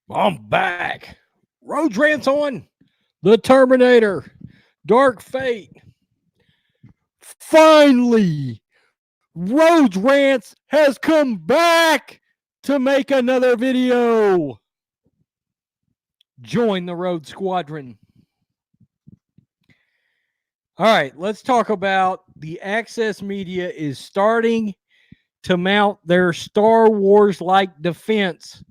I'm back. Road Rants on the Terminator Dark Fate. Finally, Road Rants has come back to make another video. Join the Road Squadron. All right, let's talk about the Access Media is starting to mount their Star Wars like defense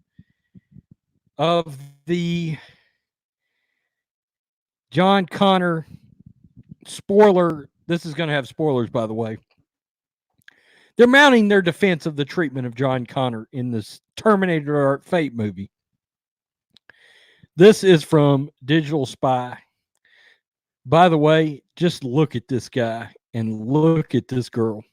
of the John Connor spoiler. This is going to have spoilers, by the way. They're mounting their defense of the treatment of John Connor in this Terminator Dark Fate movie. This is from Digital Spy. By the way, just look at this guy and look at this girl.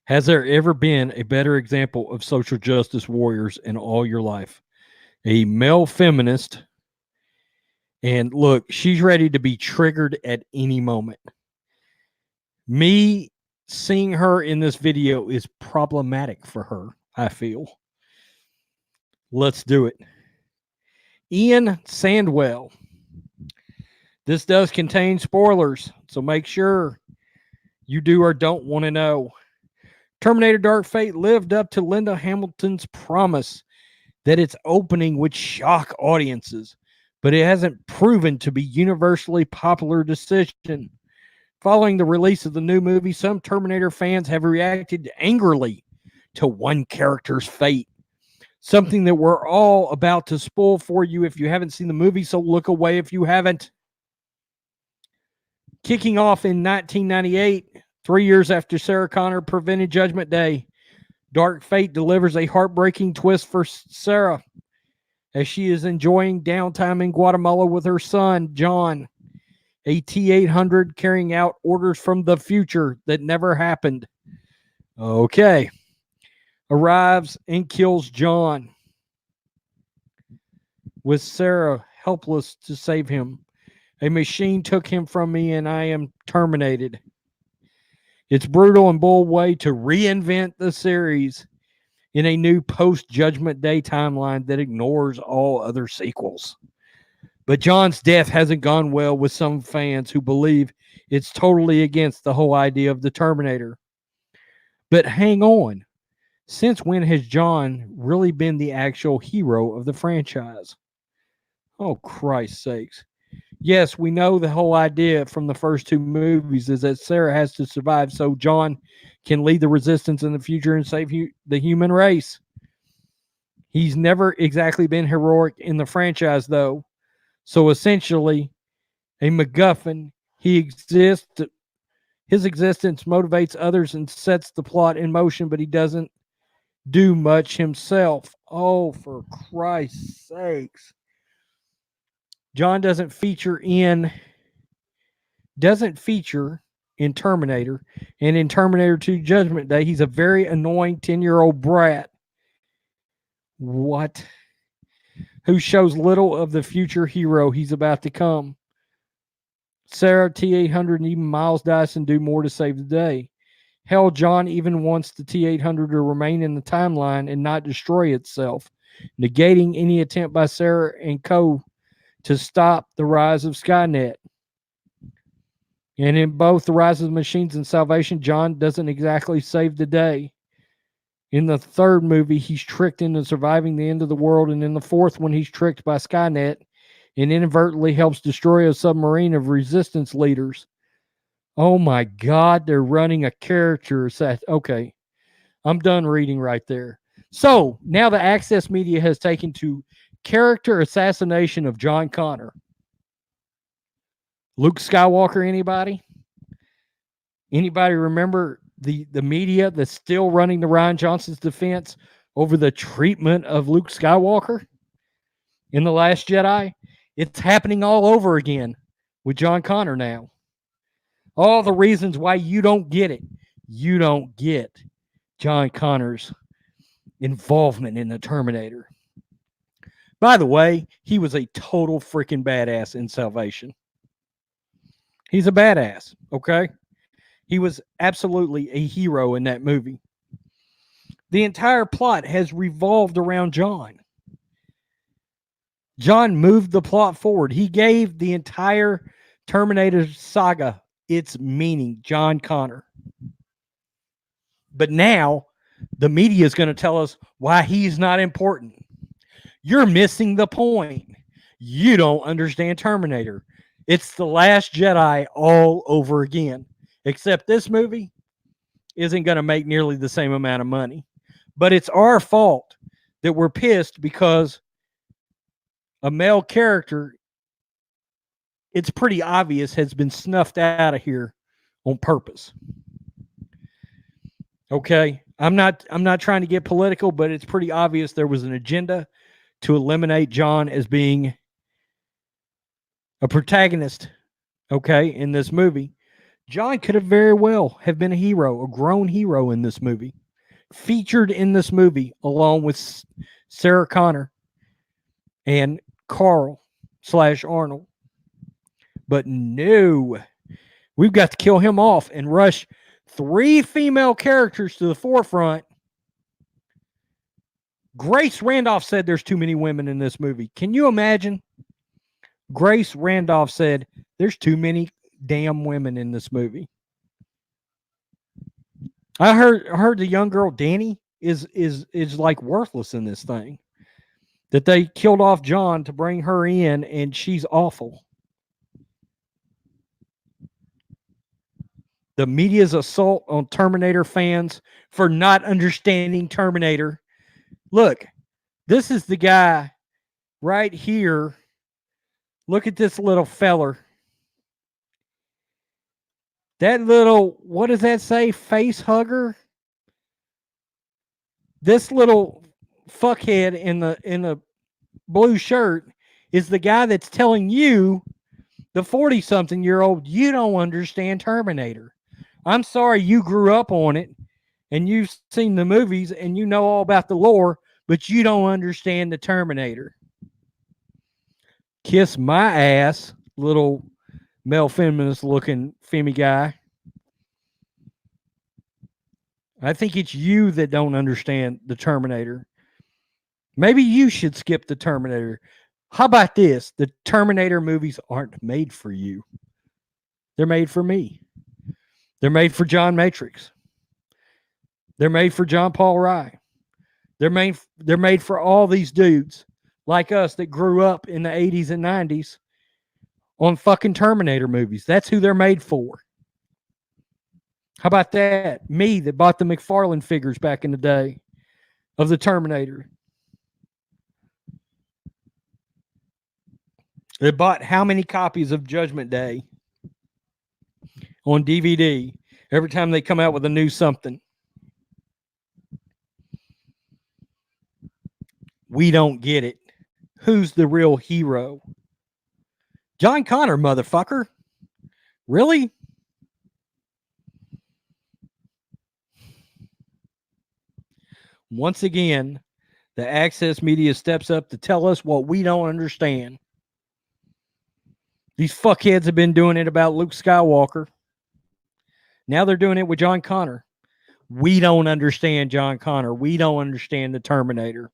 Has there ever been a better example of social justice warriors in all your life? A male feminist. And look, she's ready to be triggered at any moment. Me seeing her in this video is problematic for her, I feel. Let's do it. Ian Sandwell. This does contain spoilers, so make sure you do or don't want to know. Terminator Dark Fate lived up to Linda Hamilton's promise that its opening would shock audiences, but it hasn't proven to be universally popular decision. Following the release of the new movie, some Terminator fans have reacted angrily to one character's fate. Something that we're all about to spoil for you if you haven't seen the movie, so look away if you haven't. Kicking off in 1998, 3 years after Sarah Connor prevented Judgment Day, Dark Fate delivers a heartbreaking twist for Sarah as she is enjoying downtime in Guatemala with her son, John, a T-800 carrying out orders from the future that never happened. Okay. Arrives and kills John, with Sarah helpless to save him. A machine took him from me and I am terminated. It's brutal and bold way to reinvent the series in a new post-Judgment Day timeline that ignores all other sequels. But John's death hasn't gone well with some fans who believe it's totally against the whole idea of the Terminator. But hang on. Since when has John really been the actual hero of the franchise? Oh, Christ's sakes. Yes, we know the whole idea from the first two movies is that Sarah has to survive so John can lead the resistance in the future and save the human race. He's never exactly been heroic in the franchise, though. So essentially, a MacGuffin, his existence motivates others and sets the plot in motion, but he doesn't do much himself. Oh, for Christ's sakes. John doesn't feature in Terminator, and in Terminator 2 Judgment Day, he's a very annoying 10-year-old brat. What? Who shows little of the future hero he's about to come. Sarah, T-800, and even Miles Dyson do more to save the day. Hell, John even wants the T-800 to remain in the timeline and not destroy itself, negating any attempt by Sarah and co. to stop the rise of Skynet. And in both The Rise of the Machines and Salvation, John doesn't exactly save the day. In the third movie, he's tricked into surviving the end of the world, and in the fourth one, he's tricked by Skynet and inadvertently helps destroy a submarine of resistance leaders. Oh my God, they're running a character. Okay, I'm done reading right there. So now the Access Media has taken to character assassination of John Connor. Luke Skywalker, anybody? Anybody remember the media that's still running the Rian Johnson's defense over the treatment of Luke Skywalker in The Last Jedi? It's happening all over again with John Connor now. All the reasons why you don't get it. You don't get John Connor's involvement in the Terminator. By the way, he was a total freaking badass in Salvation. He's a badass, okay? He was absolutely a hero in that movie. The entire plot has revolved around John. John moved the plot forward. He gave the entire Terminator saga its meaning, John Connor. But now the media is going to tell us why he's not important. You're missing the point. You don't understand Terminator. It's The Last Jedi all over again. Except this movie isn't going to make nearly the same amount of money. But it's our fault that we're pissed because a male character, it's pretty obvious, has been snuffed out of here on purpose. Okay? I'm not trying to get political, but it's pretty obvious there was an agenda to eliminate John as being a protagonist, okay, in this movie. John could have very well have been a hero, a grown hero in this movie, featured in this movie along with Sarah Connor and Carl / Arnold. But no, we've got to kill him off and rush 3 female characters to the forefront. Grace Randolph said there's too many women in this movie. Can you imagine? Grace Randolph said there's too many damn women in this movie. I heard the young girl Danny is like worthless in this thing. That they killed off John to bring her in, and she's awful. The media's assault on Terminator fans for not understanding Terminator. Look, this is the guy right here. Look at this little feller. That little, what does that say? Face hugger? This little fuckhead in the blue shirt is the guy that's telling you, the 40-something-year-old, you don't understand Terminator. I'm sorry you grew up on it and you've seen the movies and you know all about the lore, but you don't understand the Terminator. Kiss my ass, little male feminist looking femmy guy. I think it's you that don't understand the Terminator. Maybe you should skip the Terminator. How about this? The Terminator movies aren't made for you. They're made for me. They're made for John Matrix. They're made for John Paul Rye. They're made for all these dudes like us that grew up in the 80s and 90s on fucking Terminator movies. That's who they're made for. How about that? Me that bought the McFarlane figures back in the day of the Terminator. They bought how many copies of Judgment Day on DVD every time they come out with a new something? We don't get it. Who's the real hero? John Connor, motherfucker. Really? Once again, the Access Media steps up to tell us what we don't understand. These fuckheads have been doing it about Luke Skywalker. Now they're doing it with John Connor. We don't understand John Connor. We don't understand the Terminator.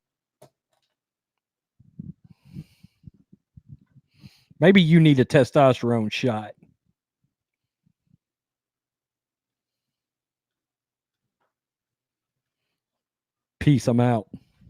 Maybe you need a testosterone shot. Peace. I'm out.